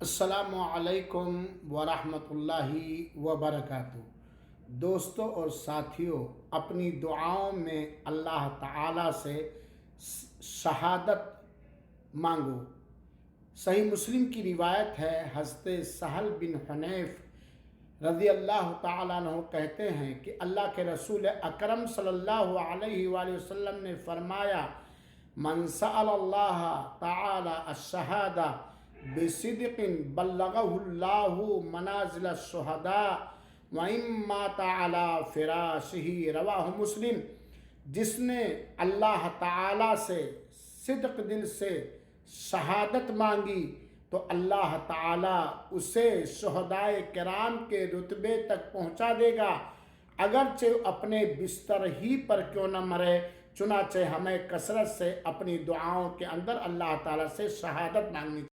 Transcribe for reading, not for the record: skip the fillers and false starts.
السلام علیکم ورحمۃ اللہ وبرکاتہ۔ دوستوں اور ساتھیوں، اپنی دعاؤں میں اللہ تعالیٰ سے شہادت مانگو۔ صحیح مسلم کی روایت ہے، حضرت سہل بن حنیف رضی اللہ تعالیٰ عنہ کہتے ہیں کہ اللہ کے رسول اکرم صلی اللہ علیہ وآلہ وسلم نے فرمایا، من سأل اللہ تعالی الشہادہ بصدق بلغہ اللہ منازل الشہداء وإن مات علی فراشہ، رواہ مسلم۔ جس نے اللہ تعالیٰ سے صدق دل سے شہادت مانگی تو اللہ تعالیٰ اسے شہدائے کرام کے رتبے تک پہنچا دے گا، اگرچہ اپنے بستر ہی پر کیوں نہ مرے۔ چنانچہ ہمیں کثرت سے اپنی دعاؤں کے اندر اللہ تعالیٰ سے شہادت مانگنی